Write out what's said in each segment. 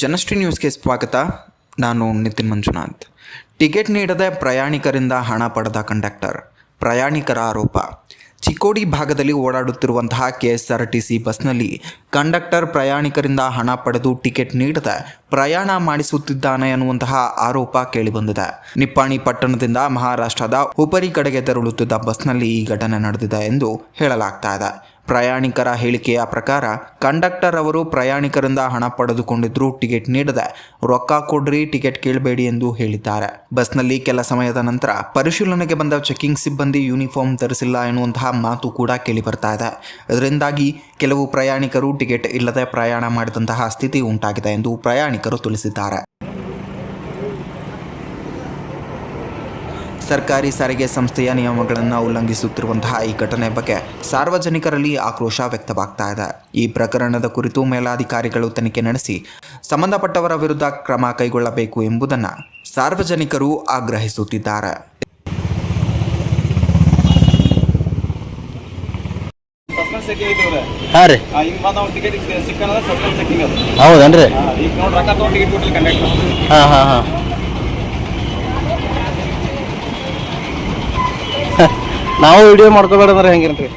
ಜನಶ್ರೀ ನ್ಯೂಸ್ಗೆ ಸ್ವಾಗತ. ನಾನು ನಿತಿನ್ ಮಂಜುನಾಥ್. ಟಿಕೆಟ್ ನೀಡದೆ ಪ್ರಯಾಣಿಕರಿಂದ ಹಣ ಪಡೆದ ಕಂಡಕ್ಟರ್, ಪ್ರಯಾಣಿಕರ ಆರೋಪ. ಚಿಕ್ಕೋಡಿ ಭಾಗದಲ್ಲಿ ಓಡಾಡುತ್ತಿರುವಂತಹ KSRTC ಬಸ್ನಲ್ಲಿ ಕಂಡಕ್ಟರ್ ಪ್ರಯಾಣಿಕರಿಂದ ಹಣ ಪಡೆದು ಟಿಕೆಟ್ ನೀಡದೆ ಪ್ರಯಾಣ ಮಾಡಿಸುತ್ತಿದ್ದಾನೆ ಅನ್ನುವಂತಹ ಆರೋಪ ಕೇಳಿಬಂದಿದೆ. ನಿಪ್ಪಾಣಿ ಪಟ್ಟಣದಿಂದ ಮಹಾರಾಷ್ಟ್ರದ ಹುಬ್ಬಳ್ಳಿ ಕಡೆಗೆ ತೆರಳುತ್ತಿದ್ದ ಬಸ್ನಲ್ಲಿ ಈ ಘಟನೆ ನಡೆದಿದೆ ಎಂದು ಹೇಳಲಾಗ್ತಾ ಇದೆ. ಪ್ರಯಾಣಿಕರ ಹೇಳಿಕೆಯ ಪ್ರಕಾರ ಕಂಡಕ್ಟರ್ ಅವರು ಪ್ರಯಾಣಿಕರಿಂದ ಹಣ ಪಡೆದುಕೊಂಡಿದ್ರು, ಟಿಕೆಟ್ ನೀಡದೆ ರೊಕ್ಕ ಕೊಡ್ರಿ, ಟಿಕೆಟ್ ಕೇಳಬೇಡಿ ಎಂದು ಹೇಳಿದ್ದಾರೆ. ಬಸ್ನಲ್ಲಿ ಕೆಲ ಸಮಯದ ನಂತರ ಪರಿಶೀಲನೆಗೆ ಬಂದ ಚೆಕಿಂಗ್ ಸಿಬ್ಬಂದಿ ಯೂನಿಫಾರ್ಮ್ ಧರಿಸಿಲ್ಲ ಎನ್ನುವಂತಹ ಮಾತು ಕೂಡ ಕೇಳಿ ಬರ್ತಾ ಇದೆ. ಇದರಿಂದಾಗಿ ಕೆಲವು ಪ್ರಯಾಣಿಕರು ಟಿಕೆಟ್ ಇಲ್ಲದೆ ಪ್ರಯಾಣ ಮಾಡಿದಂತಹ ಸ್ಥಿತಿ ಉಂಟಾಗಿದೆ ಎಂದು ಪ್ರಯಾಣಿಕರು ತಿಳಿಸಿದ್ದಾರೆ. ಸರ್ಕಾರಿ ಸಾರಿಗೆ ಸಂಸ್ಥೆಯ ನಿಯಮಗಳನ್ನು ಉಲ್ಲಂಘಿಸುತ್ತಿರುವಂತಹ ಈ ಘಟನೆ ಬಗ್ಗೆ ಸಾರ್ವಜನಿಕರಲ್ಲಿ ಆಕ್ರೋಶ ವ್ಯಕ್ತವಾಗ್ತಾ ಇದೆ. ಈ ಪ್ರಕರಣದ ಕುರಿತು ಮೇಲಾಧಿಕಾರಿಗಳು ತನಿಖೆ ನಡೆಸಿ ಸಂಬಂಧಪಟ್ಟವರ ವಿರುದ್ಧ ಕ್ರಮ ಕೈಗೊಳ್ಳಬೇಕು ಎಂಬುದನ್ನು ಸಾರ್ವಜನಿಕರು ಆಗ್ರಹಿಸುತ್ತಿದ್ದಾರೆ. ಹೌದನ್ರಿ? ನಾವು ವಿಡಿಯೋ ಮಾಡ್ಕೋಬೇಡಂದ್ರೆ ಹೆಂಗಿರ್ರಿ?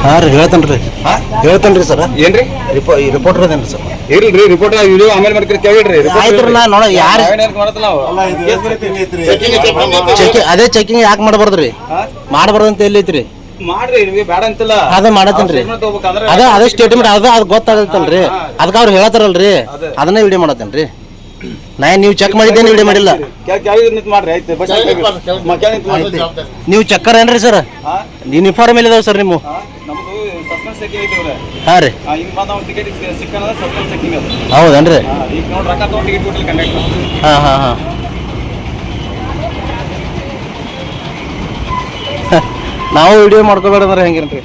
ಹಾಂ ರೀ, ಹೇಳ್ತೇನ್ರಿ ಸರ್. ಏನ್ರಿ ರಿಪೋರ್ಟರ್ ಅದೇನ್ರಿ ಸರ್? ಇಲ್ರಿ, ರಿಪೋರ್ಟ್ ವಿಡಿಯೋ ಆಮೇಲೆ ಮಾಡ್ತೀರಿ, ಕೇಳ್ರಿ. ಆಯ್ತು, ನಾ ನೋಡ ಯಾರು ಅದೇ ಚೆಕಿಂಗ್ ಯಾಕೆ ಮಾಡಬಾರ್ದ್ರಿ? ಮಾಡಬಾರ್ದು ಅಂತ ಎಲ್ಲಿ ಐತ್ರಿ? ಮಾಡ್ರಿ, ನಿಮಗೆ ಬೇಡ ಅಂತಿಲ್ಲ. ಅದೇ ಮಾಡತ್ತೇನ್ರಿ, ಅದೇ ಸ್ಟೇಟ್ಮೆಂಟ್ ಅದು ಗೊತ್ತಾಗತ್ತಲ್ರಿ. ಅದಕ್ಕೆ ಅವ್ರು ಹೇಳತ್ತಾರಲ್ರಿ, ಅದನ್ನೇ ವಿಡಿಯೋ ಮಾಡತ್ತೇನ್ರಿ. ನೀವು ಚೆಕ್ ಮಾಡಿದ್ದೇನೆ, ವಿಡಿಯೋ ಮಾಡಿಲ್ಲ. ನೀವು ಚೆಕ್ಕರ್ ಏನ್ರಿ ಸರ್? ಯೂನಿಫಾರ್ಮ್ ಎಲ್ಲಿದಾವ ಸರ್ ನಿಮ್ಮ? ಹಾಂ ರೀ, ಹೌದನ್ರಿ? ಹಾಂ ಹಾಂ ಹಾಂ ನಾವು ವಿಡಿಯೋ ಮಾಡ್ಕೋಬೇಡಂದ್ರೆ ಹೆಂಗಿರ್ರಿ?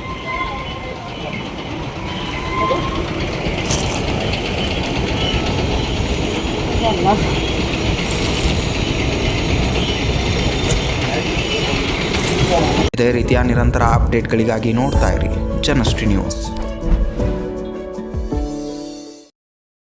ಇದೇ ರೀತಿಯ ನಿರಂತರ ಅಪ್ಡೇಟ್ಗಳಿಗಾಗಿ ನೋಡ್ತಾ ಇರಿ ಜನಶ್ರೀ ನ್ಯೂಸ್.